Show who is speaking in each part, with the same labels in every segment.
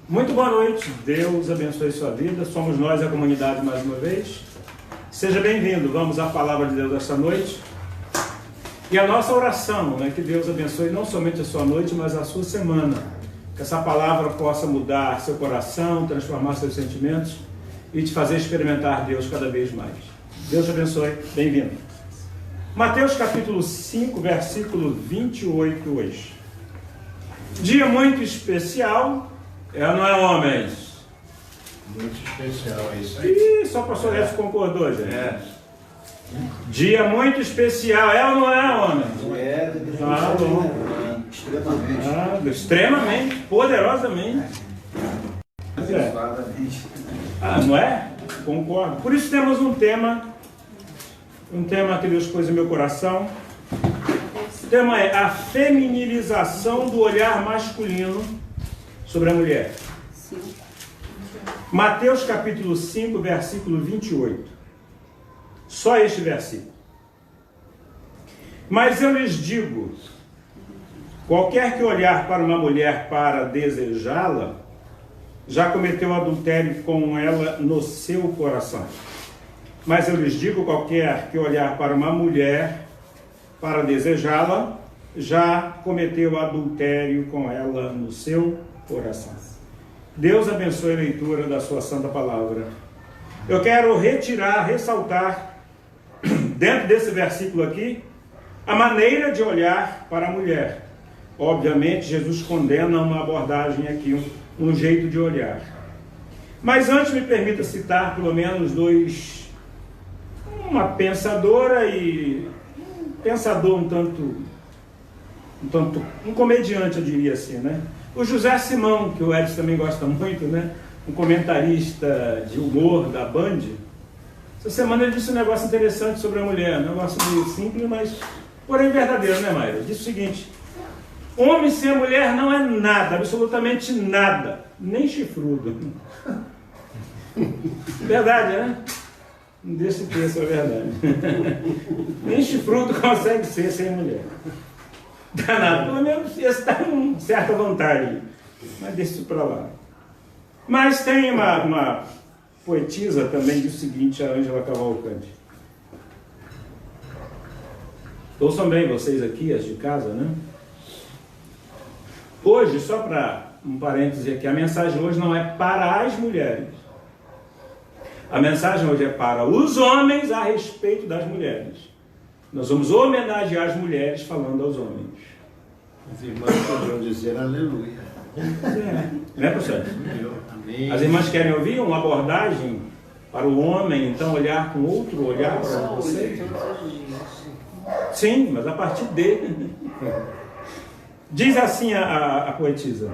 Speaker 1: Muito boa noite, Deus abençoe sua vida. Somos nós, a comunidade, mais uma vez. Seja bem-vindo, vamos à palavra de Deus esta noite. E a nossa oração é que Deus abençoe não somente a sua noite, mas a sua semana. Que essa palavra possa mudar seu coração, transformar seus sentimentos e te fazer experimentar Deus cada vez mais. Deus te abençoe, bem-vindo. Mateus capítulo 5, versículo 28 hoje. Dia muito especial. Não é, homens?
Speaker 2: Muito especial, é isso aí.
Speaker 1: Ih, só o pastor Edson concordou, gente. Dia muito especial, ou não é, homens?
Speaker 3: Bom. Extremamente.
Speaker 1: Extremamente, poderosamente. Não é? Concordo. Por isso temos um tema que Deus pôs em meu coração. O tema é a feminilização do olhar masculino sobre a mulher.
Speaker 4: Sim.
Speaker 1: Mateus capítulo 5, versículo 28. Só este versículo. Mas eu lhes digo, qualquer que olhar para uma mulher para desejá-la, já cometeu adultério com ela no seu coração. Mas eu lhes digo, qualquer que olhar para uma mulher para desejá-la, já cometeu adultério com ela no seu coração. Deus abençoe a leitura da sua santa palavra. Eu quero ressaltar, dentro desse versículo aqui, a maneira de olhar para a mulher. Obviamente, Jesus condena uma abordagem aqui, um jeito de olhar. Mas antes me permita citar pelo menos uma pensadora e um pensador um comediante, eu diria assim, né? O José Simão, que o Edson também gosta muito, né? Um comentarista de humor da Band. Essa semana ele disse um negócio interessante sobre a mulher, um negócio meio simples, mas porém verdadeiro, né, Mayra? Ele disse o seguinte: homem sem a mulher não é nada, absolutamente nada, nem chifrudo. Verdade, né? Não deixa de ter essa verdade. Nem chifrudo consegue ser sem mulher. Danado, pelo menos esse está com certa vontade, mas deixa isso para lá. Mas tem uma poetisa também diz o seguinte, a Ângela Cavalcante. Ouçam bem vocês aqui, as de casa, né? Hoje, só para um parêntese aqui, a mensagem hoje não é para as mulheres. A mensagem hoje é para os homens a respeito das mulheres. Nós vamos homenagear as mulheres falando aos homens.
Speaker 2: As irmãs poderiam dizer aleluia.
Speaker 1: Né, professor?
Speaker 2: Amém.
Speaker 1: As irmãs querem ouvir uma abordagem para o homem, então olhar com outro olhar para você? Sim, mas a partir dele. Diz assim a poetisa: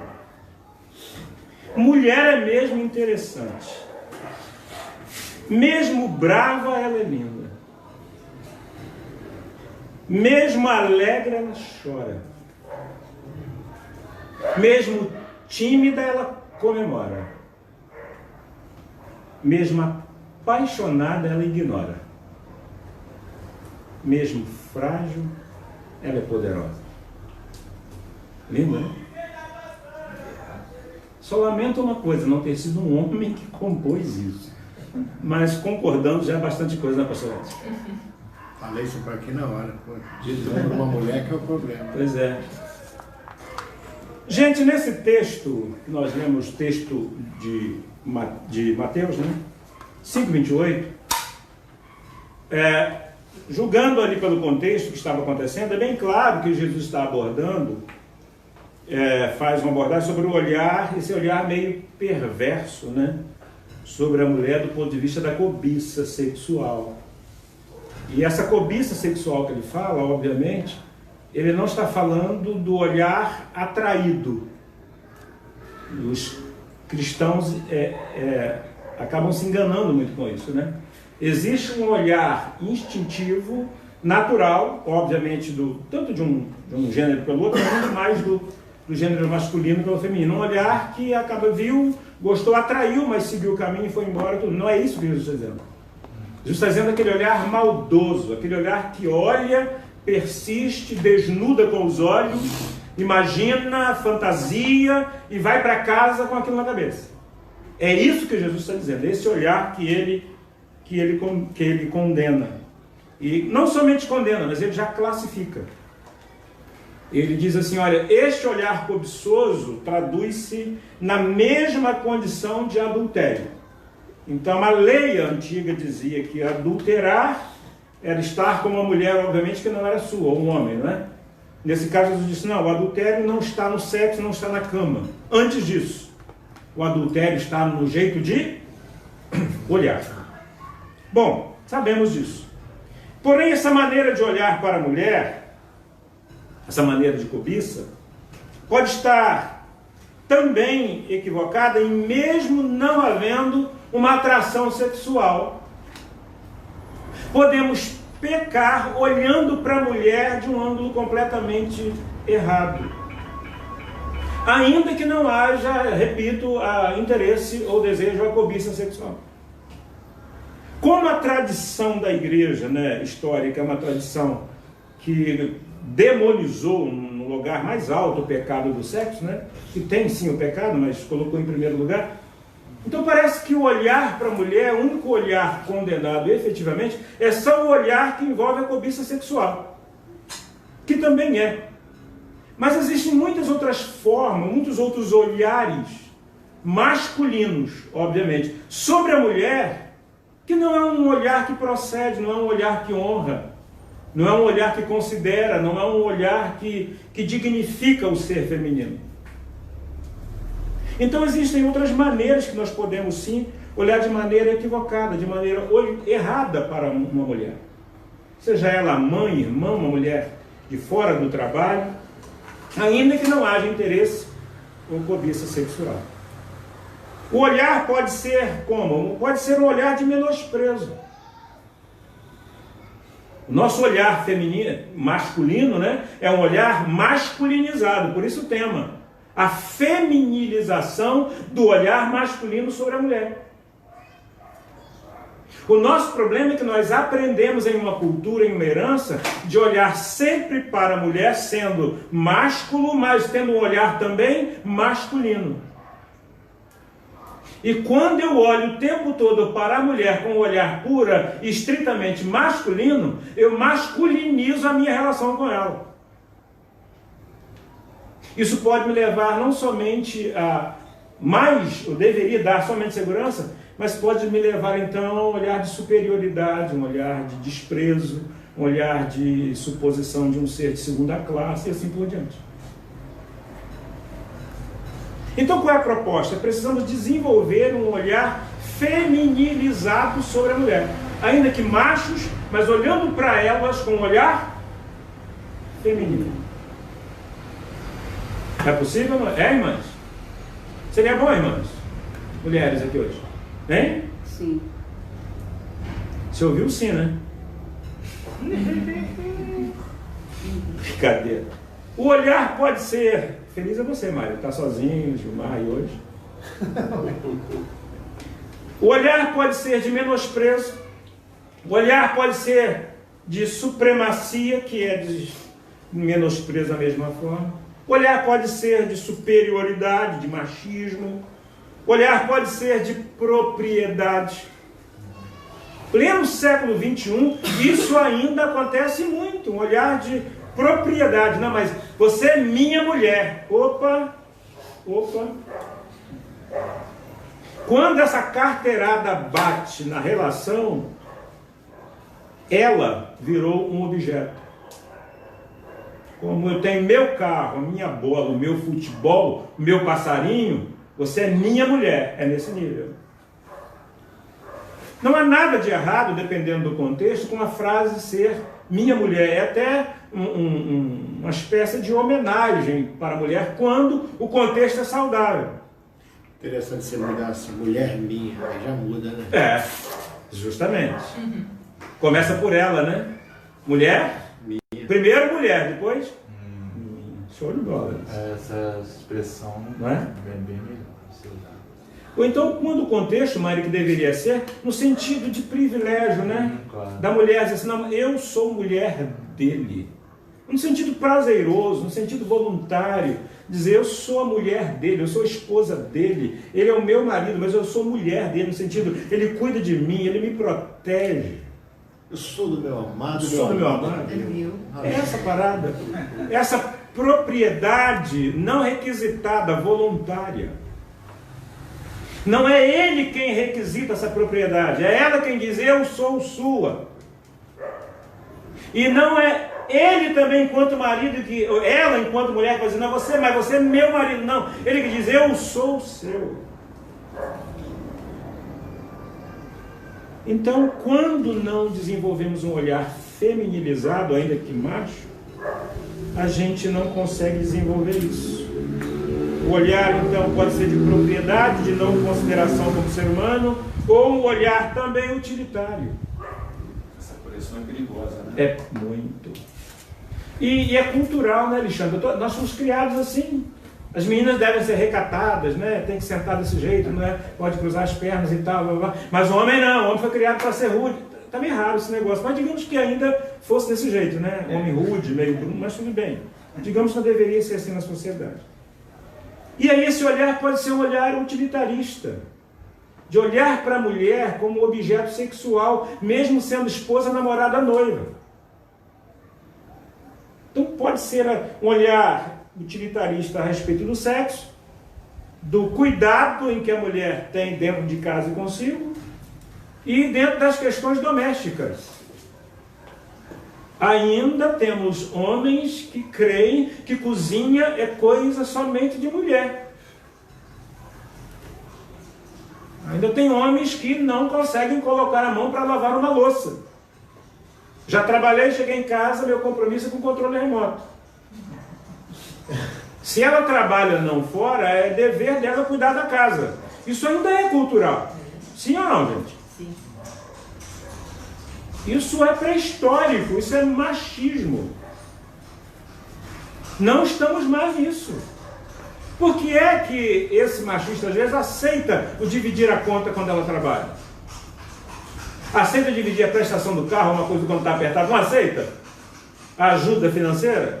Speaker 1: mulher é mesmo interessante. Mesmo brava, ela é linda. Mesmo alegre, ela chora. Mesmo tímida, ela comemora. Mesmo apaixonada, ela ignora. Mesmo frágil, ela é poderosa. Linda, né? Só lamento uma coisa, não ter sido um homem que compôs isso. Mas concordando já é bastante coisa, né, pastor Edson?
Speaker 2: Falei isso para aqui na hora. Dizendo uma mulher que é o problema.
Speaker 1: Pois é. Gente, nesse texto, nós lemos o texto de Mateus, né? 5:28, julgando ali pelo contexto que estava acontecendo, é bem claro que Jesus está abordando, faz uma abordagem sobre o olhar, esse olhar meio perverso, né? Sobre a mulher do ponto de vista da cobiça sexual. E essa cobiça sexual que ele fala, obviamente, ele não está falando do olhar atraído. Os cristãos acabam se enganando muito com isso, né? Existe um olhar instintivo, natural, obviamente, tanto de um gênero pelo outro, mas muito mais do gênero masculino pelo feminino. Um olhar que viu, gostou, atraiu, mas seguiu o caminho e foi embora. Tudo. Não é isso que Jesus está dizendo. Jesus está dizendo aquele olhar maldoso, aquele olhar que olha, persiste, desnuda com os olhos imagina, fantasia e vai para casa com aquilo na cabeça. É isso que Jesus está dizendo, esse olhar que ele condena. E não somente condena, mas ele já classifica. Ele diz assim, olha, este olhar cobiçoso traduz-se na mesma condição de adultério. Então a lei antiga dizia que adulterar era estar com uma mulher, obviamente, que não era sua, ou um homem, não é? Nesse caso, Jesus disse, não, o adultério não está no sexo, não está na cama. Antes disso, o adultério está no jeito de olhar. Bom, sabemos disso. Porém, essa maneira de olhar para a mulher, essa maneira de cobiça, pode estar também equivocada em mesmo não havendo uma atração sexual. Podemos pecar olhando para a mulher de um ângulo completamente errado. Ainda que não haja, repito, interesse ou desejo ou cobiça sexual. Como a tradição da igreja, né, histórica é uma tradição que demonizou no lugar mais alto o pecado do sexo, né, que tem sim o pecado, mas colocou em primeiro lugar. Então parece que o olhar para a mulher, o único olhar condenado efetivamente, é só o olhar que envolve a cobiça sexual, que também é. Mas existem muitas outras formas, muitos outros olhares masculinos, obviamente, sobre a mulher, que não é um olhar que procede, não é um olhar que honra, não é um olhar que considera, não é um olhar que dignifica o ser feminino. Então existem outras maneiras que nós podemos sim olhar de maneira equivocada, de maneira errada para uma mulher. Seja ela mãe, irmã, uma mulher de fora do trabalho, ainda que não haja interesse ou cobiça sexual. O olhar pode ser como? Pode ser um olhar de menosprezo. O nosso olhar feminino, masculino, né, é um olhar masculinizado, por isso o tema. A feminilização do olhar masculino sobre a mulher. O nosso problema é que nós aprendemos em uma cultura, em uma herança, de olhar sempre para a mulher sendo másculo, mas tendo um olhar também masculino. E quando eu olho o tempo todo para a mulher com um olhar pura e estritamente masculino, eu masculinizo a minha relação com ela. Isso pode me levar não somente a mais, eu deveria dar somente segurança, mas pode me levar então a um olhar de superioridade, um olhar de desprezo, um olhar de suposição de um ser de segunda classe e assim por diante. Então qual é a proposta? Precisamos desenvolver um olhar feminilizado sobre a mulher. Ainda que machos, mas olhando para elas com um olhar feminino. É possível? É, irmãs? Seria bom, irmãs? Mulheres aqui hoje. Hein?
Speaker 3: Sim.
Speaker 1: Você ouviu sim, né? Brincadeira. O olhar pode ser... Feliz é você, Mário. Está sozinho, Gilmar e hoje. O olhar pode ser de menosprezo. O olhar pode ser de supremacia, que é de menosprezo da mesma forma. O olhar pode ser de superioridade, de machismo. O olhar pode ser de propriedade. Pleno século XXI, isso ainda acontece muito. Um olhar de propriedade. Não, mas você é minha mulher. Opa. Quando essa carteirada bate na relação, ela virou um objeto. Como eu tenho meu carro, a minha bola, o meu futebol, o meu passarinho, você é minha mulher. É nesse nível. Não há nada de errado, dependendo do contexto, com a frase ser minha mulher. É até uma espécie de homenagem para a mulher quando o contexto é saudável.
Speaker 2: Interessante você mudar assim, mulher minha, aí já muda, né?
Speaker 1: É, justamente. Começa por ela, né? Mulher?
Speaker 2: Minha.
Speaker 1: Primeiro mulher, depois? Show de bola.
Speaker 4: Essa expressão
Speaker 1: Não é?
Speaker 4: bem melhor de ser usada.
Speaker 1: Ou então, quando o contexto, Mário, que deveria ser, no sentido de privilégio, né?
Speaker 4: Claro.
Speaker 1: Da mulher, dizer assim, não, eu sou mulher dele. no sentido prazeroso, no sentido voluntário, dizer eu sou a mulher dele, eu sou a esposa dele, ele é o meu marido, mas eu sou mulher dele, no sentido, ele cuida de mim, ele me protege.
Speaker 2: Eu sou do meu amado.
Speaker 1: Sou do meu amado. É essa parada, essa propriedade não requisitada, voluntária. Não é ele quem requisita essa propriedade, é ela quem diz eu sou sua. E não é ele também enquanto marido, que ela enquanto mulher que vai dizer, não, mas você é meu marido. Não, ele que diz eu sou seu. Então, quando não desenvolvemos um olhar feminilizado, ainda que macho, a gente não consegue desenvolver isso. O olhar, então, pode ser de propriedade, de não consideração como ser humano, ou um olhar também utilitário.
Speaker 4: Essa coleção é perigosa, né?
Speaker 1: É muito. E é cultural, né, Alexandre? Nós somos criados assim. As meninas devem ser recatadas, né? Tem que sentar desse jeito, não é? Pode cruzar as pernas e tal, blá, blá. Mas o homem não, o homem foi criado para ser rude. Tá meio raro esse negócio, mas digamos que ainda fosse desse jeito, né? Homem rude, meio bruno, mas tudo bem. Digamos que não deveria ser assim na sociedade. E aí esse olhar pode ser um olhar utilitarista, de olhar para a mulher como objeto sexual, mesmo sendo esposa, namorada, noiva. Então pode ser um olhar utilitarista a respeito do sexo, do cuidado em que a mulher tem dentro de casa e consigo, e dentro das questões domésticas. Ainda temos homens que creem que cozinha é coisa somente de mulher. Ainda tem homens que não conseguem colocar a mão para lavar uma louça. Já trabalhei, cheguei em casa, meu compromisso é com controle remoto. Se ela trabalha não fora, é dever dela cuidar da casa. Isso ainda é cultural. Sim ou não, gente?
Speaker 3: Sim.
Speaker 1: Isso é pré-histórico, isso é machismo. Não estamos mais nisso. Por que é que esse machista às vezes aceita o dividir a conta quando ela trabalha? Aceita dividir a prestação do carro, uma coisa quando está apertado? Não aceita? A ajuda financeira?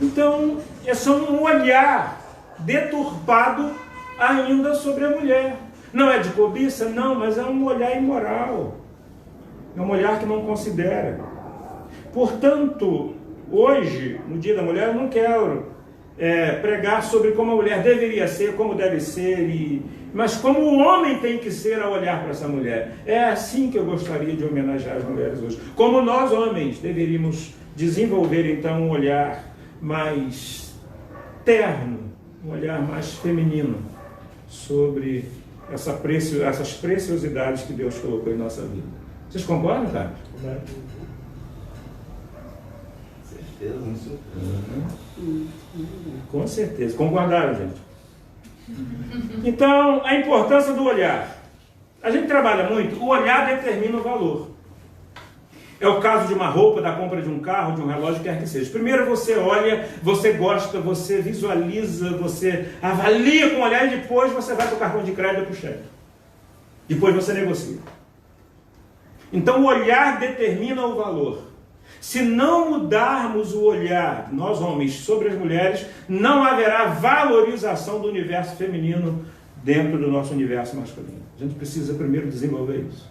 Speaker 1: Então, é só um olhar deturpado ainda sobre a mulher. Não é de cobiça? Não, mas é um olhar imoral. É um olhar que não considera. Portanto, hoje, no Dia da Mulher, eu não quero pregar sobre como a mulher deveria ser, como deve ser, mas como o homem tem que ser ao olhar para essa mulher. É assim que eu gostaria de homenagear as mulheres hoje. Como nós, homens, deveríamos desenvolver, então, um olhar mais terno, um olhar mais feminino sobre essas preciosidades que Deus colocou em nossa vida. Vocês concordam, cara?
Speaker 4: Certeza, com certeza.
Speaker 1: Com certeza. Concordaram, gente? Então, a importância do olhar. A gente trabalha muito, o olhar determina o valor. É o caso de uma roupa, da compra de um carro, de um relógio, quer que seja. Primeiro você olha, você gosta, você visualiza, você avalia com o olhar e depois você vai para o cartão de crédito ou para o cheque. Depois você negocia. Então o olhar determina o valor. Se não mudarmos o olhar, nós homens, sobre as mulheres, não haverá valorização do universo feminino dentro do nosso universo masculino. A gente precisa primeiro desenvolver isso.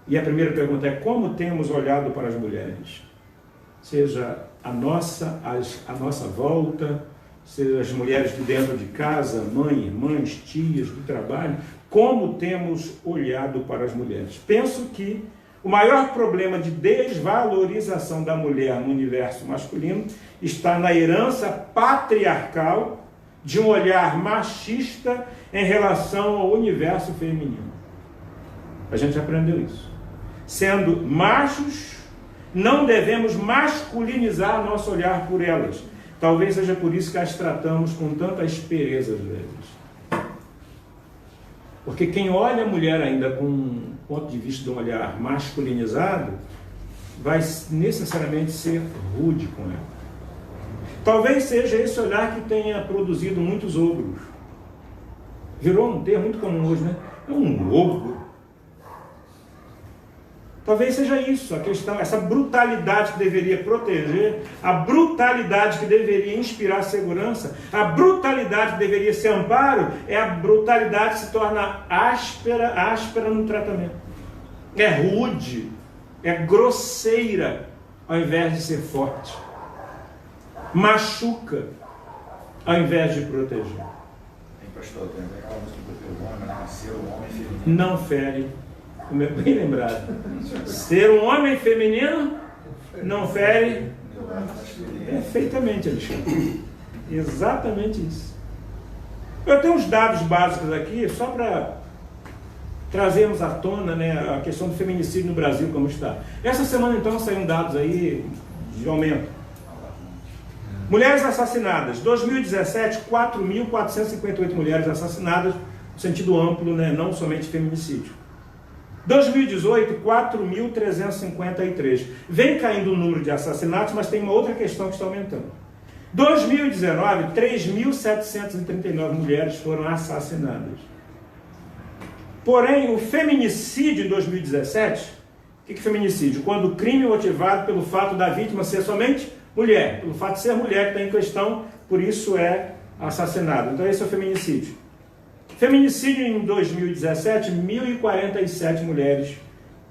Speaker 1: E a primeira pergunta é: como temos olhado para as mulheres? Seja a nossa volta, seja as mulheres de dentro de casa, mãe, irmãs, tias, do trabalho, como temos olhado para as mulheres? Penso que o maior problema de desvalorização da mulher no universo masculino está na herança patriarcal de um olhar machista em relação ao universo feminino. A gente aprendeu isso. Sendo machos, não devemos masculinizar nosso olhar por elas. Talvez seja por isso que as tratamos com tanta aspereza às vezes. Porque quem olha a mulher ainda com um ponto de vista de um olhar masculinizado, vai necessariamente ser rude com ela. Talvez seja esse olhar que tenha produzido muitos ogros. Virou um termo muito comum hoje, né? É um ogro. Talvez seja isso a questão, essa brutalidade que deveria proteger, a brutalidade que deveria inspirar segurança, a brutalidade que deveria ser amparo, é a brutalidade que se torna áspera no tratamento. É rude, é grosseira, ao invés de ser forte. Machuca, ao invés de proteger.
Speaker 4: Tem, pastor, tem aquela música do homem, né? Ser um homem feminino.
Speaker 1: Não fere. Bem lembrado. Ser um homem feminino não fere. Perfeitamente, Alexandre. Exatamente isso. Eu tenho uns dados básicos aqui, só para trazermos à tona, né, a questão do feminicídio no Brasil, como está. Essa semana, então, saíram dados aí de aumento. Mulheres assassinadas. 2017, 4.458 mulheres assassinadas, no sentido amplo, né, não somente feminicídio. 2018, 4.353. Vem caindo o número de assassinatos, mas tem uma outra questão que está aumentando. 2019, 3.739 mulheres foram assassinadas. Porém, o feminicídio em 2017, o que é feminicídio? Quando o crime é motivado pelo fato da vítima ser somente mulher, pelo fato de ser mulher que está em questão, por isso é assassinado. Então esse é o feminicídio. Feminicídio em 2017, 1.047 mulheres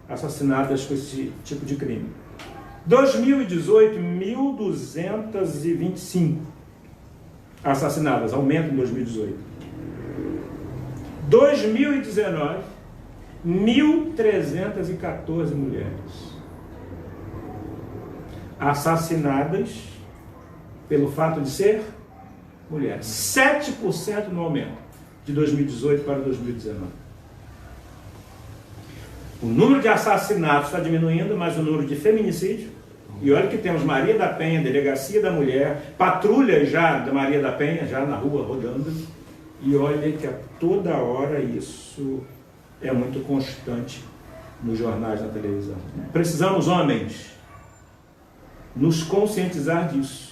Speaker 1: assassinadas com esse tipo de crime. 2018, 1.225 assassinadas, aumento em 2018. 2019, 1.314 mulheres assassinadas pelo fato de ser mulher. 7% no aumento de 2018 para 2019. O número de assassinatos está diminuindo, mas o número de feminicídio, e olha que temos Maria da Penha, Delegacia da Mulher, patrulha já da Maria da Penha, já na rua rodando, e olha que a toda hora isso é muito constante nos jornais, na televisão. Precisamos, homens, nos conscientizar disso.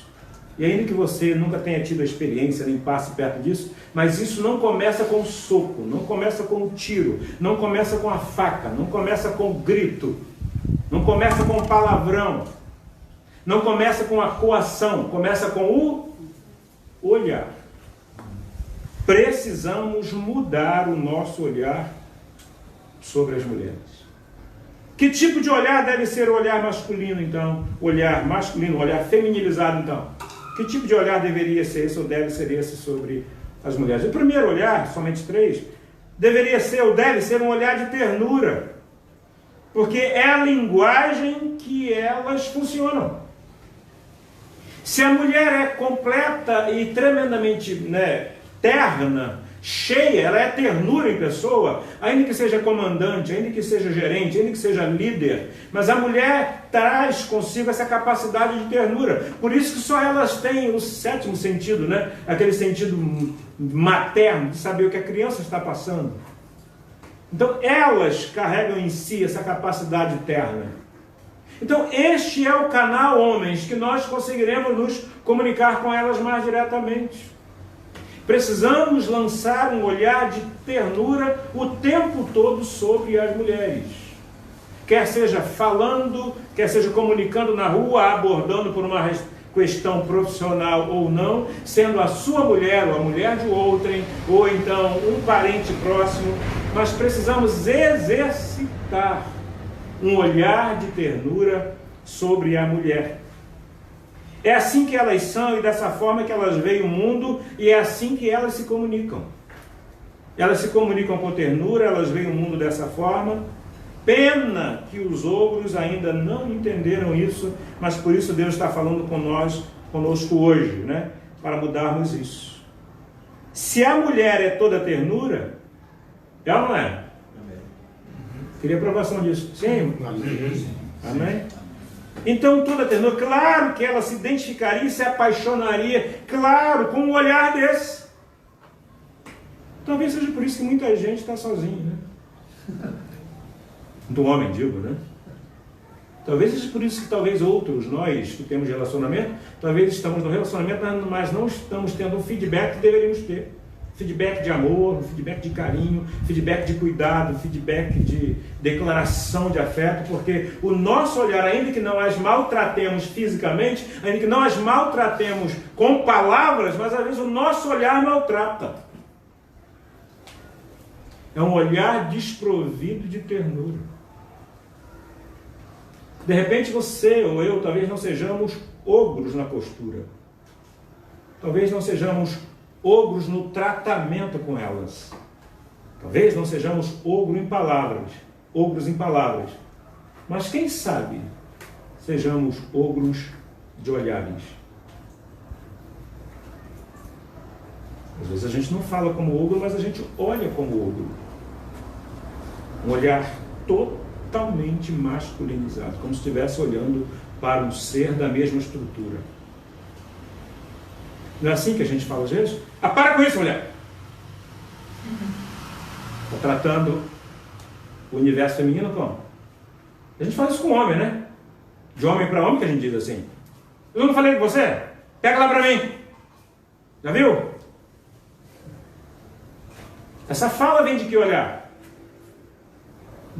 Speaker 1: E ainda que você nunca tenha tido a experiência, nem passe perto disso, mas isso não começa com o soco, não começa com o tiro, não começa com a faca, não começa com o grito, não começa com o palavrão, não começa com a coação, começa com o olhar. Precisamos mudar o nosso olhar sobre as mulheres. Que tipo de olhar deve ser o olhar masculino, então? Olhar masculino, olhar feminilizado, então? Que tipo de olhar deveria ser esse ou deve ser esse sobre as mulheres? O primeiro olhar, somente 3, deveria ser ou deve ser um olhar de ternura, porque é a linguagem que elas funcionam. Se a mulher é completa e tremendamente, né, terna, cheia, ela é ternura em pessoa, ainda que seja comandante, ainda que seja gerente, ainda que seja líder, mas a mulher traz consigo essa capacidade de ternura. Por isso que só elas têm o 7º sentido, né? Aquele sentido materno, de saber o que a criança está passando. Então elas carregam em si essa capacidade terna. Então este é o canal, homens, que nós conseguiremos nos comunicar com elas mais diretamente. Precisamos lançar um olhar de ternura o tempo todo sobre as mulheres. Quer seja falando, quer seja comunicando na rua, abordando por uma questão profissional ou não, sendo a sua mulher ou a mulher de outrem, ou então um parente próximo, mas precisamos exercitar um olhar de ternura sobre a mulher. É assim que elas são e dessa forma que elas veem o mundo, e é assim que elas se comunicam. Elas se comunicam com ternura, elas veem o mundo dessa forma. Pena que os ogros ainda não entenderam isso, mas por isso Deus está falando conosco hoje, né? Para mudarmos isso. Se a mulher é toda ternura, ela não é? Queria aprovação disso. Sim? Amém? Então toda ternura, claro que ela se identificaria e se apaixonaria, claro, com um olhar desse. Talvez seja por isso que muita gente está sozinha, né? Do homem, digo, né? Talvez seja por isso que talvez outros, nós que temos relacionamento, talvez estamos no relacionamento, mas não estamos tendo o feedback que deveríamos ter. feedback de amor, feedback de carinho, feedback de cuidado, feedback de declaração de afeto, porque o nosso olhar, ainda que não as maltratemos fisicamente, ainda que não as maltratemos com palavras, mas às vezes o nosso olhar maltrata. É um olhar desprovido de ternura. De repente você ou eu talvez não sejamos ogros na postura. Talvez não sejamos ogros no tratamento com elas. Talvez não sejamos ogros em palavras. Mas quem sabe sejamos ogros de olhares. Às vezes a gente não fala como ogro, mas a gente olha como ogro. Um olhar totalmente masculinizado, como se estivesse olhando para um ser da mesma estrutura. Não é assim que a gente fala às vezes? Ah, para com isso, mulher! Está tratando o universo feminino como? A gente faz isso com homem, né? De homem para homem que a gente diz assim. Eu não falei com você? Pega lá para mim! Já viu? Essa fala vem de que olhar?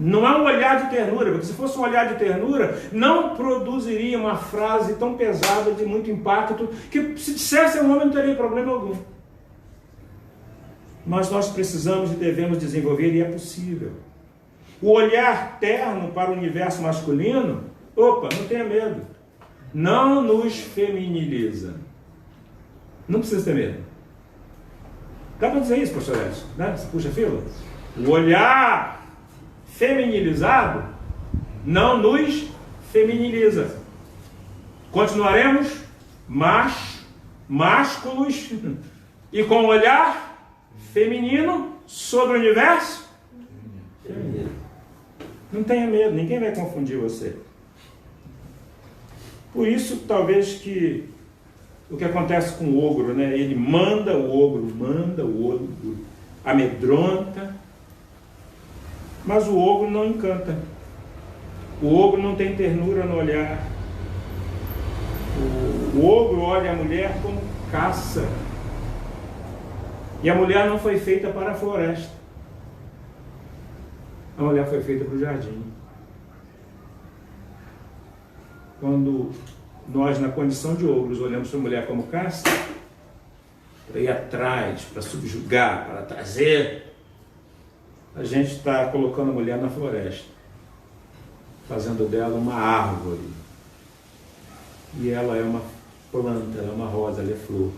Speaker 1: Não é um olhar de ternura, porque se fosse um olhar de ternura, não produziria uma frase tão pesada, de muito impacto, que se dissesse um homem não teria problema algum. Mas nós precisamos e devemos desenvolver, e é possível. O olhar terno para o universo masculino, opa, não tenha medo. Não nos feminiliza. Não precisa ter medo. Dá para dizer isso, pastor Edson, né? Você puxa a fila? O olhar feminilizado não nos feminiliza. Continuaremos másculos e com o olhar feminino sobre o universo feminino. Não tenha medo, ninguém vai confundir você. Por isso, talvez que o que acontece com o ogro, né? Ele manda, o ogro amedronta, mas o ogro não encanta. O ogro não tem ternura no olhar. O ogro olha a mulher como caça. E a mulher não foi feita para a floresta. A mulher foi feita para o jardim. Quando nós, na condição de ogros, olhamos para a mulher como caça, para ir atrás, para subjugar, para trazer, a gente está colocando a mulher na floresta, fazendo dela uma árvore. E ela é uma planta, ela é uma rosa, ela é flor.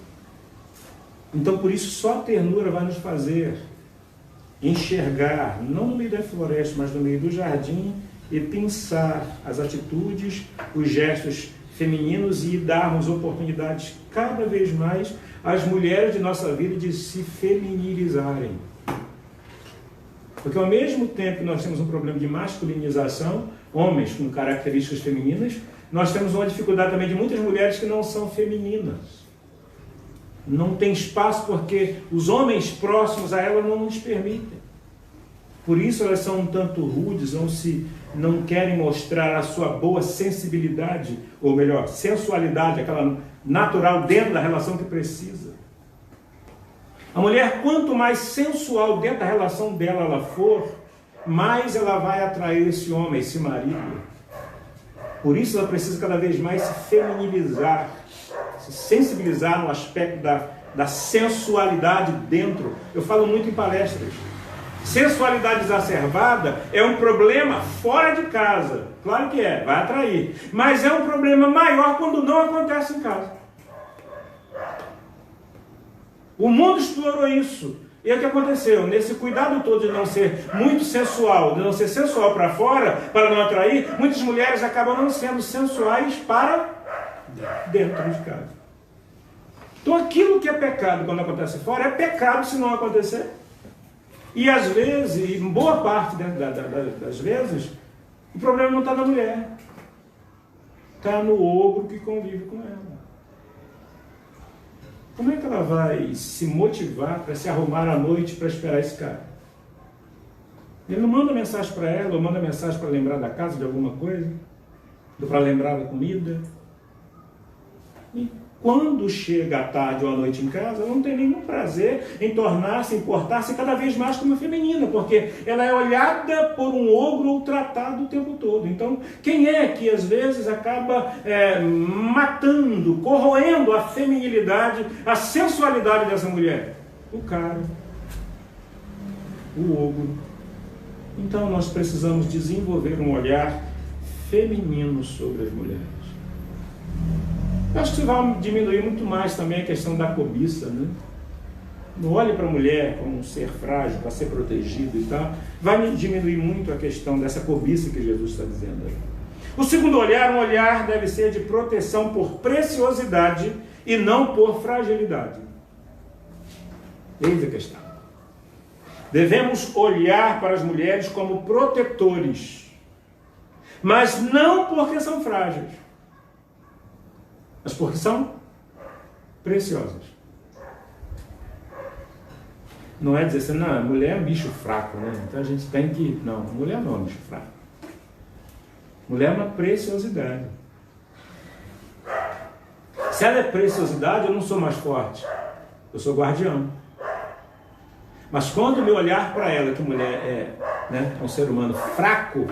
Speaker 1: Então, por isso, só a ternura vai nos fazer enxergar, não no meio da floresta, mas no meio do jardim, e pensar as atitudes, os gestos femininos e darmos oportunidades cada vez mais às mulheres de nossa vida de se feminilizarem. Porque ao mesmo tempo que nós temos um problema de masculinização, homens com características femininas, nós temos uma dificuldade também de muitas mulheres que não são femininas. Não tem espaço porque os homens próximos a ela não nos permitem. Por isso elas são um tanto rudes, não querem mostrar a sua boa sensibilidade, ou melhor, sensualidade, aquela natural dentro da relação que precisa. A mulher, quanto mais sensual dentro da relação dela ela for, mais ela vai atrair esse homem, esse marido. Por isso ela precisa cada vez mais se feminilizar, se sensibilizar no aspecto da sensualidade dentro. Eu falo muito em palestras. Sensualidade exacerbada é um problema fora de casa. Claro que é, vai atrair. Mas é um problema maior quando não acontece em casa. O mundo explorou isso. E é o que aconteceu. Nesse cuidado todo de não ser muito sensual, de não ser sensual para fora, para não atrair, muitas mulheres acabam não sendo sensuais para dentro de casa. Então aquilo que é pecado quando acontece fora, é pecado se não acontecer. E às vezes, em boa parte das vezes, o problema não está na mulher. Está no ogro que convive com ela. Como é que ela vai se motivar para se arrumar à noite para esperar esse cara? Ele não manda mensagem para ela, ou manda mensagem para lembrar da casa de alguma coisa, ou para lembrar da comida. E quando chega à tarde ou à noite em casa, não tem nenhum prazer em tornar-se, em portar-se cada vez mais como feminina, porque ela é olhada por um ogro ou tratada o tempo todo. Então, quem é que às vezes acaba matando, corroendo a feminilidade, a sensualidade dessa mulher? O cara, o ogro. Então, nós precisamos desenvolver um olhar feminino sobre as mulheres. Eu acho que isso vai diminuir muito mais também a questão da cobiça, né? Não olhe para a mulher como um ser frágil, para ser protegido e tal. Vai diminuir muito a questão dessa cobiça que Jesus está dizendo aí. O segundo olhar, um olhar deve ser de proteção por preciosidade e não por fragilidade. Eis a questão. Devemos olhar para as mulheres como protetores, mas não porque são frágeis, mas porque são preciosas. Não é dizer assim, não, a mulher é um bicho fraco, né? Então a gente tem que... Não, mulher não é um bicho fraco. Mulher é uma preciosidade. Se ela é preciosidade, eu não sou mais forte. Eu sou guardião. Mas quando me olhar para ela, que mulher é, né, um ser humano fraco,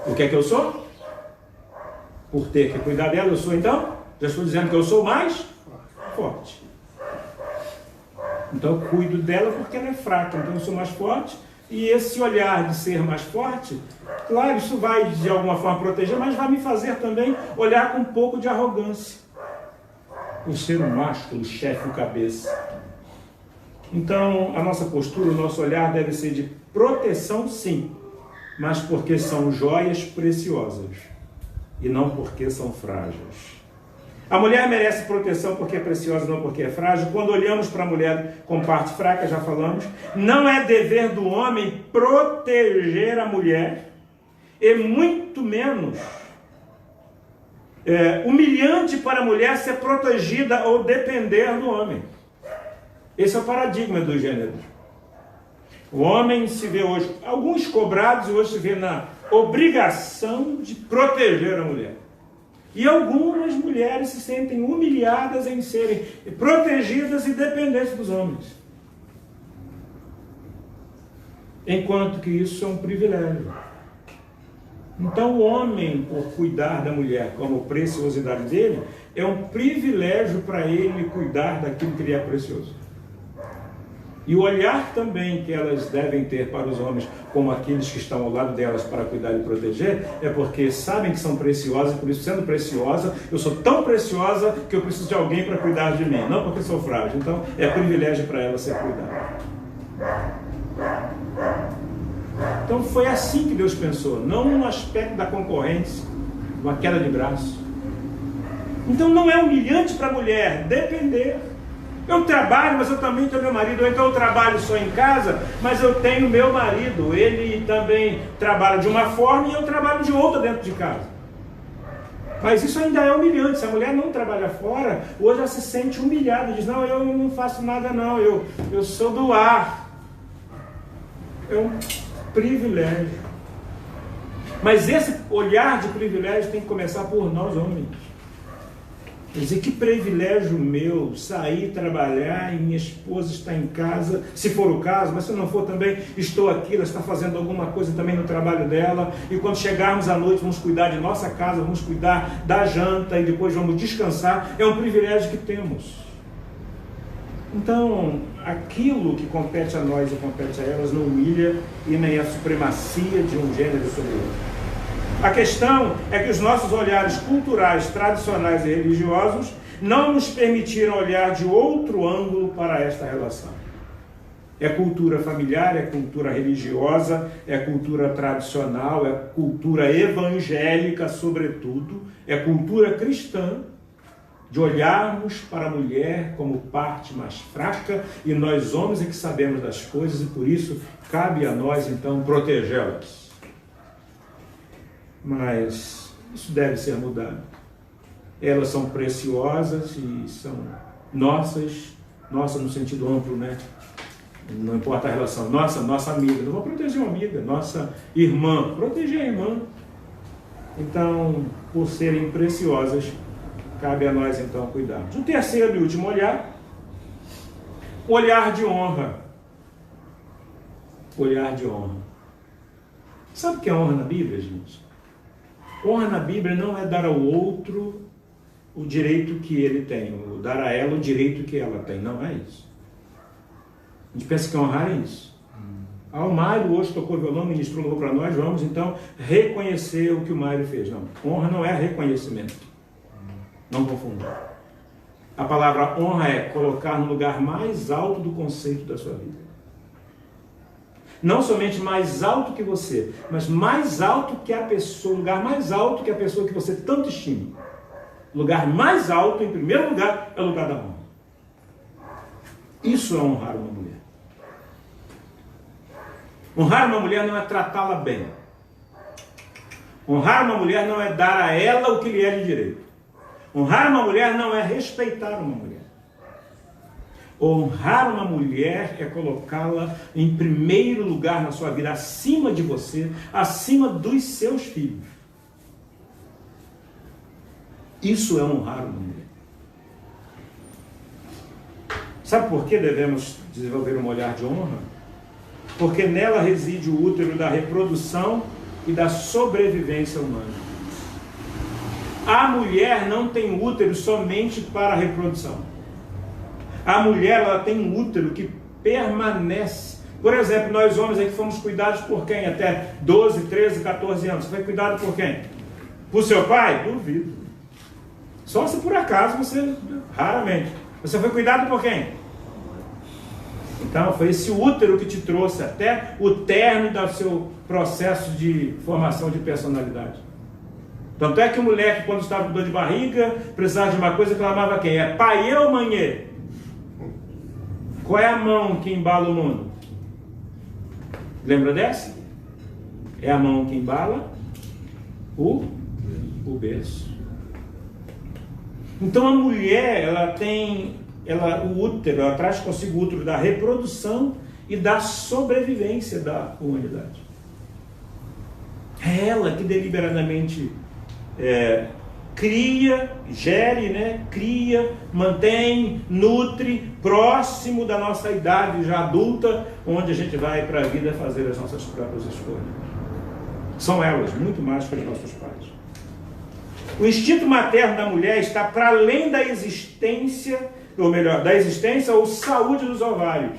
Speaker 1: o que é que eu sou? Por ter que cuidar dela, eu sou então? Já estou dizendo que eu sou mais forte. Então eu cuido dela porque ela é fraca, então eu sou mais forte. E esse olhar de ser mais forte, claro, isso vai de alguma forma proteger, mas vai me fazer também olhar com um pouco de arrogância. O ser um mastro, o chefe, o cabeça. Então a nossa postura, o nosso olhar deve ser de proteção, sim, mas porque são joias preciosas e não porque são frágeis. A mulher merece proteção porque é preciosa, não porque é frágil. Quando olhamos para a mulher com parte fraca, já falamos, não é dever do homem proteger a mulher, e muito menos humilhante para a mulher ser protegida ou depender do homem. Esse é o paradigma do gênero. O homem se vê hoje, alguns cobrados, hoje se vê na obrigação de proteger a mulher. E algumas mulheres se sentem humilhadas em serem protegidas e dependentes dos homens. Enquanto que isso é um privilégio. Então o homem, por cuidar da mulher como preciosidade dele, é um privilégio para ele cuidar daquilo que lhe é precioso. E o olhar também que elas devem ter para os homens, como aqueles que estão ao lado delas para cuidar e proteger, é porque sabem que são preciosas, por isso, sendo preciosa, eu sou tão preciosa que eu preciso de alguém para cuidar de mim, não porque sou frágil. Então, é privilégio para ela ser cuidada. Então, foi assim que Deus pensou, não no aspecto da concorrência, uma queda de braço. Então, não é humilhante para a mulher depender. Eu trabalho, mas eu também tenho meu marido. Ou então eu trabalho só em casa, mas eu tenho meu marido. Ele também trabalha de uma forma e eu trabalho de outra dentro de casa. Mas isso ainda é humilhante. Se a mulher não trabalha fora, hoje ela se sente humilhada. Diz, não, eu não faço nada não, eu sou do ar. É um privilégio. Mas esse olhar de privilégio tem que começar por nós homens. Quer dizer, que privilégio meu sair, trabalhar e minha esposa está em casa, se for o caso, mas se não for também, estou aqui, ela está fazendo alguma coisa também no trabalho dela, e quando chegarmos à noite vamos cuidar de nossa casa, vamos cuidar da janta e depois vamos descansar. É um privilégio que temos. Então, aquilo que compete a nós e compete a elas não humilha e nem a supremacia de um gênero sobre o outro. A questão é que os nossos olhares culturais, tradicionais e religiosos não nos permitiram olhar de outro ângulo para esta relação. É cultura familiar, é cultura religiosa, é cultura tradicional, é cultura evangélica, sobretudo, é cultura cristã, de olharmos para a mulher como parte mais fraca, e nós homens é que sabemos das coisas, e por isso cabe a nós então protegê-las. Mas isso deve ser mudado. Elas são preciosas e são nossas no sentido amplo, né? Não importa a relação, nossa amiga, não vou proteger uma amiga, nossa irmã, proteger a irmã. Então, por serem preciosas, cabe a nós então cuidarmos. O terceiro e último olhar, o olhar de honra. Olhar de honra. Sabe o que é honra na Bíblia, gente? Honra na Bíblia não é dar ao outro o direito que ele tem, ou dar a ela o direito que ela tem. Não é isso. A gente pensa que honrar é isso. O Mário hoje tocou violão, ministrou louvor para nós, vamos então reconhecer o que o Mário fez. Não, honra não é reconhecimento. Não confunda. A palavra honra é colocar no lugar mais alto do conceito da sua vida. Não somente mais alto que você, mas mais alto que a pessoa, lugar mais alto que a pessoa que você tanto estima. O lugar mais alto, em primeiro lugar, é o lugar da honra. Isso é honrar uma mulher. Honrar uma mulher não é tratá-la bem. Honrar uma mulher não é dar a ela o que lhe é de direito. Honrar uma mulher não é respeitar uma mulher. Honrar uma mulher é colocá-la em primeiro lugar na sua vida, acima de você, acima dos seus filhos. Isso é honrar uma mulher. Sabe por que devemos desenvolver um olhar de honra? Porque nela reside o útero da reprodução e da sobrevivência humana. A mulher não tem útero somente para a reprodução. A mulher, ela tem um útero que permanece. Por exemplo, nós homens aqui fomos cuidados por quem? Até 12, 13, 14 anos. Você foi cuidado por quem? Por seu pai? Duvido. Só se por acaso você, raramente. Você foi cuidado por quem? Então, foi esse útero que te trouxe até o término do seu processo de formação de personalidade. Tanto é que o moleque, quando estava com dor de barriga, precisava de uma coisa, clamava quem? É pai ou mãe? Qual é a mão que embala o mundo? Lembra dessa? É a mão que embala o berço. Então a mulher, ela tem o útero, ela traz consigo o útero da reprodução e da sobrevivência da humanidade. É ela que deliberadamente cria, gere, cria, mantém, nutre, próximo da nossa idade já adulta, onde a gente vai para a vida fazer as nossas próprias escolhas. São elas, muito mais que os nossos pais. O instinto materno da mulher está para além da existência, ou melhor, da existência ou saúde dos ovários.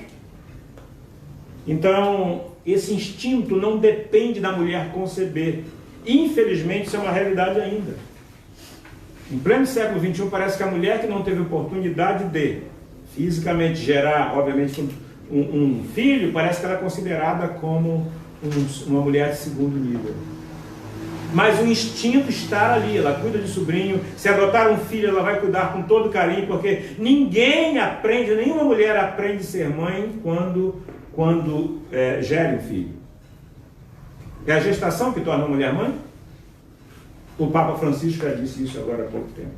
Speaker 1: Então, esse instinto não depende da mulher conceber. Infelizmente, isso é uma realidade ainda. Em pleno século XXI, parece que a mulher que não teve oportunidade de fisicamente gerar, obviamente, um filho, parece que ela é considerada como uma mulher de segundo nível. Mas o instinto está ali, ela cuida de sobrinho. Se adotar um filho, ela vai cuidar com todo carinho, porque ninguém aprende, nenhuma mulher aprende a ser mãe quando gere um filho. É a gestação que torna a mulher mãe? O Papa Francisco já disse isso agora há pouco tempo.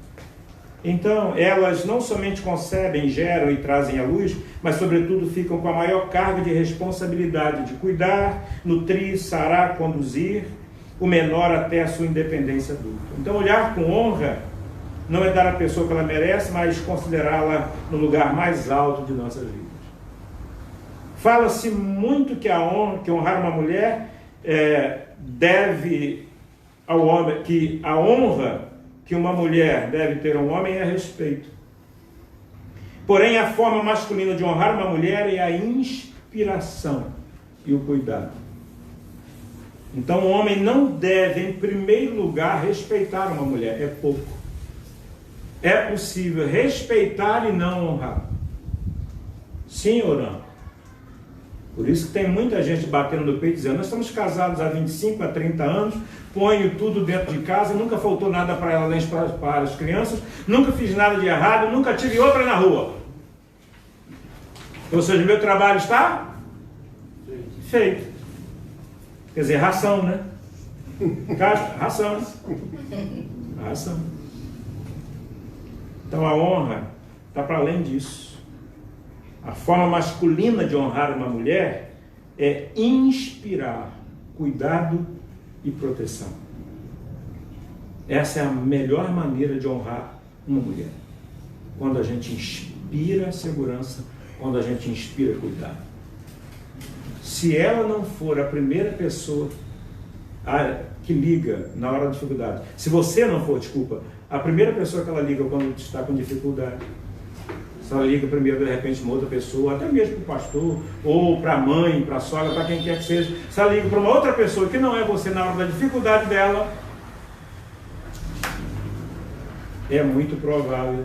Speaker 1: Então, elas não somente concebem, geram e trazem à luz, mas sobretudo ficam com a maior carga de responsabilidade de cuidar, nutrir, sarar, conduzir o menor até a sua independência adulta. Então, olhar com honra não é dar à pessoa que ela merece, mas considerá-la no lugar mais alto de nossas vidas. Fala-se muito que honrar uma mulher deve ao homem, que a honra que uma mulher deve ter a um homem é respeito. Porém, a forma masculina de honrar uma mulher é a inspiração e o cuidado. Então, o homem não deve, em primeiro lugar, respeitar uma mulher. É pouco. É possível respeitar e não honrar. Sim ou não? Por isso que tem muita gente batendo no peito dizendo: nós estamos casados há 25 a 30 anos, ponho tudo dentro de casa, nunca faltou nada para ela, nem para as crianças, nunca fiz nada de errado, nunca tive outra na rua. Ou seja, meu trabalho está feito. Quer dizer, ração, né? Ração. Ração. Então a honra está para além disso. A forma masculina de honrar uma mulher é inspirar cuidado e proteção. Essa é a melhor maneira de honrar uma mulher. Quando a gente inspira segurança, quando a gente inspira cuidado. Se ela não for a primeira pessoa que liga na hora da dificuldade, se você não for, desculpa, a primeira pessoa que ela liga quando está com dificuldade, se ela liga primeiro, de repente, uma outra pessoa, até mesmo para o pastor, ou para a mãe, para a sogra, para quem quer que seja, se ela liga para uma outra pessoa que não é você na hora da dificuldade dela, é muito provável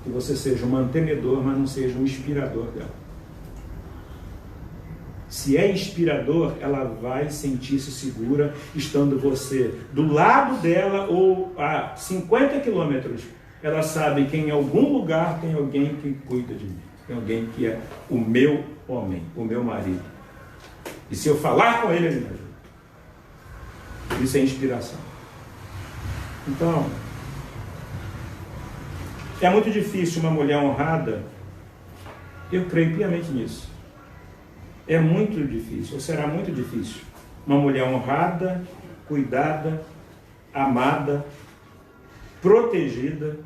Speaker 1: que você seja um mantenedor, mas não seja um inspirador dela. Se é inspirador, ela vai sentir-se segura estando você do lado dela ou a 50 quilômetros. Ela sabe que em algum lugar tem alguém que cuida de mim. Tem alguém que é o meu homem, o meu marido. E se eu falar com ele, ele me ajuda. Isso é inspiração. Então, é muito difícil uma mulher honrada. Eu creio piamente nisso. É muito difícil, ou será muito difícil, uma mulher honrada, cuidada, amada, protegida.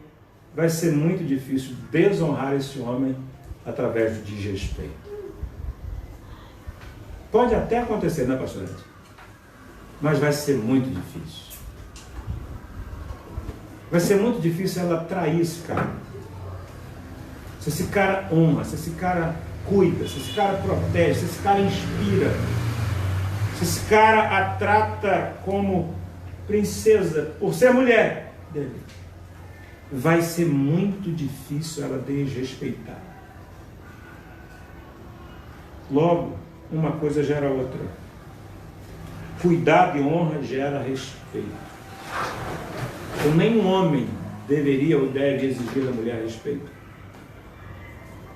Speaker 1: Vai ser muito difícil desonrar esse homem através do desrespeito. Pode até acontecer, né, pastor? Mas vai ser muito difícil. Vai ser muito difícil ela trair esse cara. Se esse cara honra, se esse cara cuida, se esse cara protege, se esse cara inspira, se esse cara a trata como princesa por ser mulher dele, vai ser muito difícil ela desrespeitar. Logo, uma coisa gera outra. Cuidado e honra gera respeito. Então, nenhum homem deveria ou deve exigir da mulher respeito.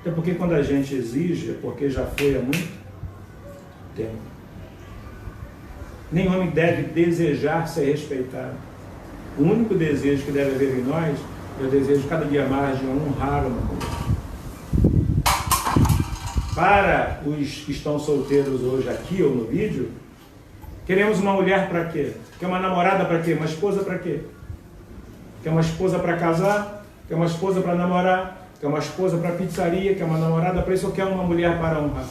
Speaker 1: Até porque quando a gente exige, é porque já foi há muito tempo. Nenhum homem deve desejar ser respeitado. O único desejo que deve haver em nós é o desejo cada dia mais de honrar uma mulher. Para os que estão solteiros hoje aqui ou no vídeo, queremos uma mulher para quê? Quer uma namorada para quê? Uma esposa para quê? Quer uma esposa para casar? Quer uma esposa para namorar? Quer uma esposa para pizzaria? Quer uma namorada para isso? Ou quer uma mulher para honrar?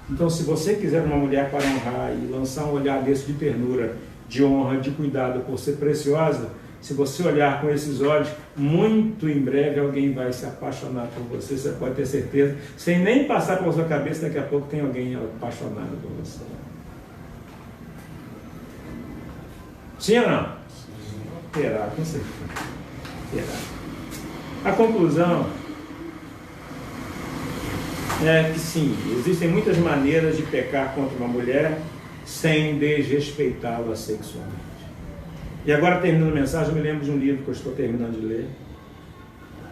Speaker 1: Então, se você quiser uma mulher para honrar e lançar um olhar desse de ternura, de honra, de cuidado por ser preciosa, se você olhar com esses olhos, muito em breve alguém vai se apaixonar por você, você pode ter certeza, sem nem passar pela sua cabeça, daqui a pouco tem alguém apaixonado por você. Sim ou não? Terá, com certeza. Terá. A conclusão é que sim, existem muitas maneiras de pecar contra uma mulher sem desrespeitá-la sexualmente. E agora, terminando a mensagem, eu me lembro de um livro que eu estou terminando de ler.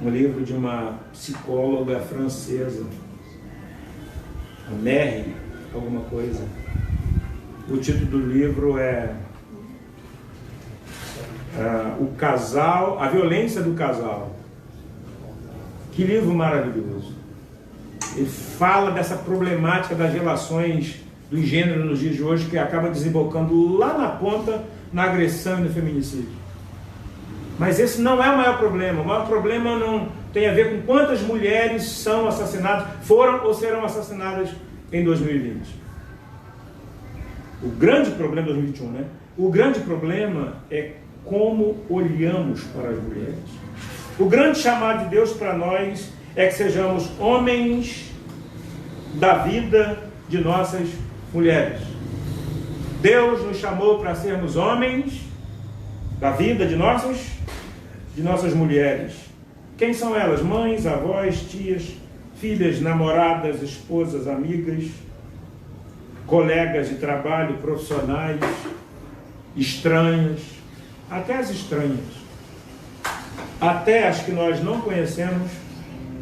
Speaker 1: Um livro de uma psicóloga francesa, a Mary, alguma coisa. O título do livro é O Casal, a Violência do Casal. Que livro maravilhoso. Ele fala dessa problemática das relações do gênero nos dias de hoje, que acaba desembocando lá na ponta na agressão e no feminicídio. Mas esse não é o maior problema. O maior problema não tem a ver com quantas mulheres são assassinadas, foram ou serão assassinadas em 2020. O grande problema, 2021, né? O grande problema é como olhamos para as mulheres. O grande chamado de Deus para nós é que sejamos homens da vida de nossas mulheres. Deus nos chamou para sermos homens da vida de nossas mulheres. Quem são elas? Mães, avós, tias, filhas, namoradas, esposas, amigas, colegas de trabalho, profissionais, estranhas, até as estranhas, até as que nós não conhecemos.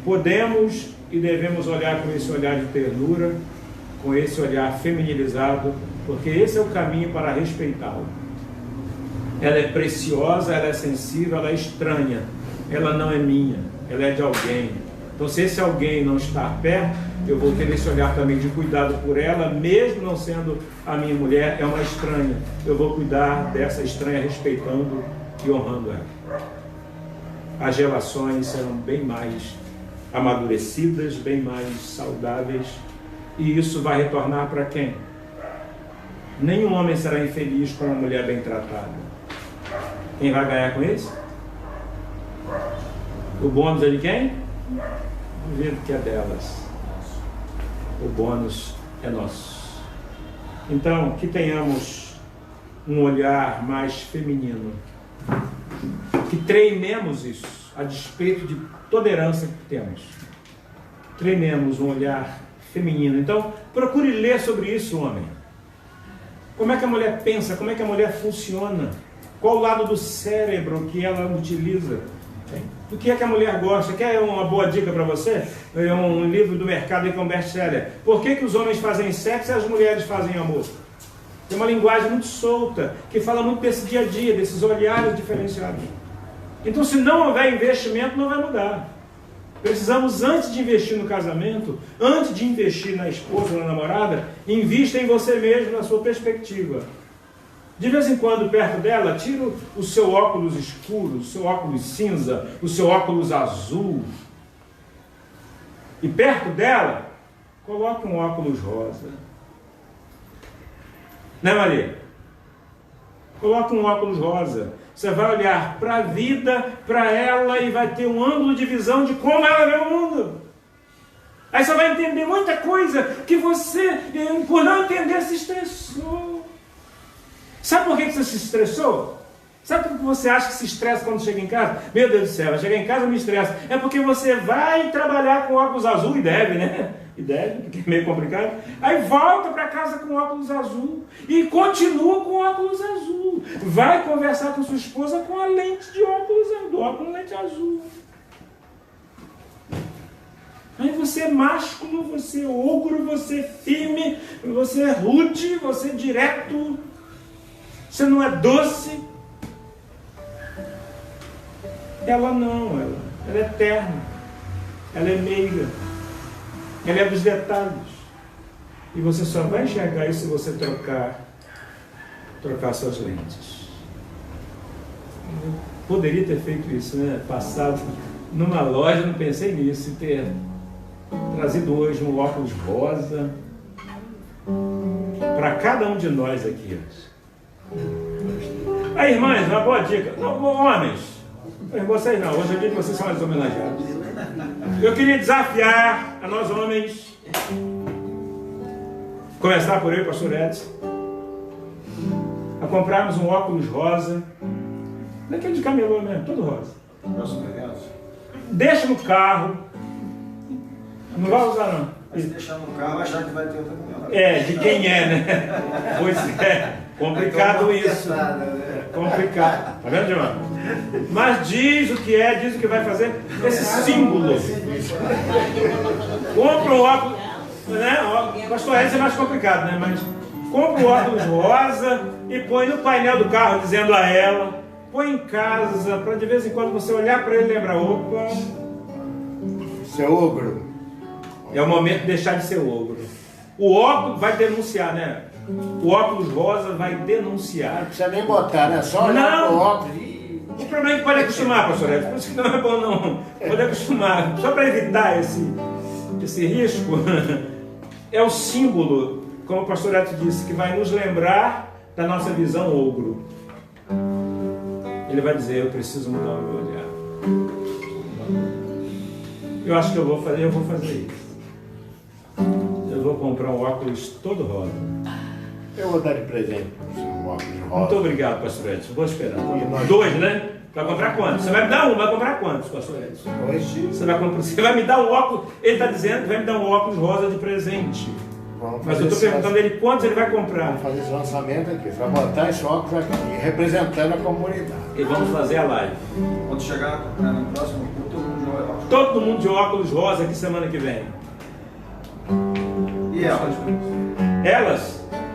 Speaker 1: Podemos e devemos olhar com esse olhar de ternura, com esse olhar feminilizado, porque esse é o caminho para respeitá-la. Ela é preciosa, ela é sensível, ela é estranha, ela não é minha, ela é de alguém. Então, se esse alguém não está perto, eu vou ter esse olhar também de cuidado por ela, mesmo não sendo a minha mulher, é uma estranha. Eu vou cuidar dessa estranha respeitando e honrando ela. as relações serão bem mais amadurecidas, bem mais saudáveis. E isso vai retornar para quem? Nenhum homem será infeliz com uma mulher bem tratada. Quem vai ganhar com isso? O bônus é de quem? Duvido que é delas. O bônus é nosso. Então, que tenhamos um olhar mais feminino. Que treinemos isso, a despeito de toda herança que temos. Treinemos um olhar feminino. Então, procure ler sobre isso, homem. Como é que a mulher pensa? Como é que a mulher funciona? Qual o lado do cérebro que ela utiliza? Do que é que a mulher gosta? Quer uma boa dica para você? É um livro do mercado que é um best-seller. Por que os homens fazem sexo e as mulheres fazem amor? Tem uma linguagem muito solta, que fala muito desse dia a dia, desses olhares diferenciados. Então, se não houver investimento, não vai mudar. Precisamos, antes de investir no casamento, antes de investir na esposa, na namorada, invista em você mesmo, na sua perspectiva. De vez em quando, perto dela, tira o seu óculos escuro, o seu óculos cinza, o seu óculos azul. E perto dela, coloque um óculos rosa. Né, Maria? Coloque um óculos rosa. Você vai olhar para a vida, para ela, e vai ter um ângulo de visão de como ela vê o mundo. Aí você vai entender muita coisa que você, por não entender, se estressou. Sabe por que você se estressou? Sabe por que você acha que se estressa quando chega em casa? Meu Deus do céu, eu cheguei em casa e me estressa. É porque você vai trabalhar com óculos azul, e deve, né? E deve, porque é meio complicado. Aí volta para casa com óculos azul e continua com óculos azul. Vai conversar com sua esposa com a lente de óculos azul, óculos lente azul. Aí você é másculo, você é ogro, você é firme, você é rude, você é direto. Você não é doce. Ela não, ela é eterna. Ela é meiga. Ela é dos detalhes. E você só vai enxergar isso se você trocar suas lentes. Eu poderia ter feito isso, né? Passado numa loja, não pensei nisso, e ter trazido hoje um óculos rosa para cada um de nós aqui. Aí, irmãs, uma boa dica. Não, homens, vocês não, hoje é o dia que vocês são as homenageados. Eu queria desafiar a nós homens, começar por eu e o pastor Edson, a comprarmos um óculos rosa, daquele de camelô mesmo, todo rosa. Deixa no carro, não vai usar não.
Speaker 4: Mas se deixar no carro, vai achar que vai ter outra mulher.
Speaker 1: É, de quem é, né? Pois é, complicado isso. Complicado. Tá vendo, João? Mas diz o que é, diz o que vai fazer. Esse símbolo. Compra um óculos, né? Pastor Edson é mais complicado, né? Mas compra um óculos rosa e põe no painel do carro dizendo a ela. Põe em casa, para de vez em quando você olhar para ele e lembrar, opa,
Speaker 2: Seu ogro.
Speaker 1: é o momento de deixar de ser ogro. O óculos vai denunciar, né? O óculos rosa vai denunciar.
Speaker 2: Não precisa nem botar, né? Só olhar pro óculos e...
Speaker 1: O problema é que pode acostumar, pastor Edson. Por isso que não é bom não. Pode acostumar. Só para evitar esse risco. É o símbolo, como o pastor Edson disse, que vai nos lembrar da nossa visão ogro. Ele vai dizer, eu preciso mudar o meu olhar. Eu acho que eu vou fazer isso. Eu vou comprar um óculos todo rosa.
Speaker 2: Eu vou dar de presente um óculos rosa.
Speaker 1: Muito obrigado, pastor Edson. Vou esperar. 2, né? Vai comprar quantos? Você vai me dar um, vai comprar quantos, pastor Edson? Você vai me dar um óculos. Ele está dizendo que vai me dar um óculos rosa de presente. Mas eu estou perguntando a ele quantos ele vai comprar.
Speaker 2: Vamos fazer esse lançamento aqui. Você vai botar esse óculos aqui, representando a comunidade.
Speaker 1: E vamos fazer a live.
Speaker 4: Quando chegar no próximo culto,
Speaker 1: Todo mundo de óculos rosa aqui semana que vem.
Speaker 4: E elas?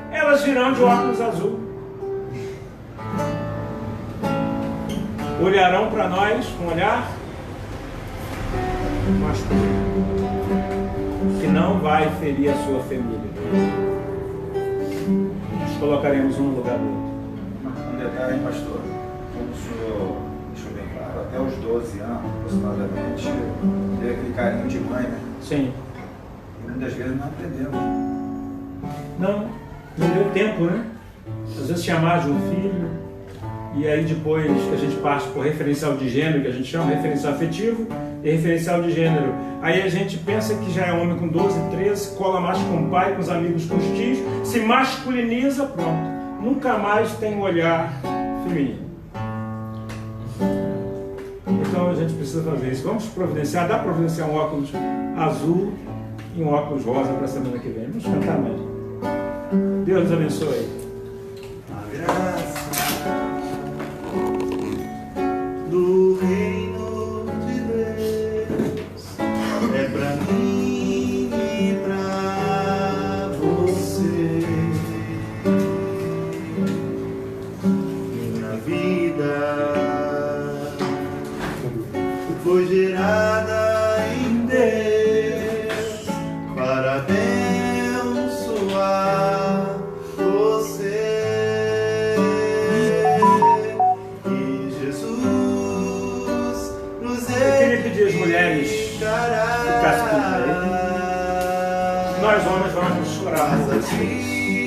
Speaker 1: Elas virão de óculos azul. Olharão para nós com um olhar masculino, que não vai ferir a sua feminilidade. Nós colocaremos um no lugar do outro.
Speaker 4: Um detalhe, pastor. Como o senhor deixou bem claro, até os 12 anos, aproximadamente, teve aquele carinho de mãe, né?
Speaker 1: Sim.
Speaker 4: E muitas vezes não aprendemos.
Speaker 1: Não deu tempo, né? Às vezes tinha mais de um filho, e aí depois que a gente parte por referencial de gênero, que a gente chama referencial afetivo e referencial de gênero. Aí a gente pensa que já é homem com 12, 13, cola mais com o pai, com os amigos, com os tios, se masculiniza, pronto. Nunca mais tem um olhar feminino. Então a gente precisa fazer isso. Vamos providenciar, dá para providenciar um óculos azul e um óculos rosa para a semana que vem. Vamos cantar mais. Deus nos abençoe.
Speaker 3: A graça do reino de Deus é pra mim e pra você. Minha vida foi gerada em Deus para abençoar você. E Jesus nos
Speaker 1: Eu queria pedir às mulheres ficassem com ele. Nós homens vamos chorar.
Speaker 3: a ti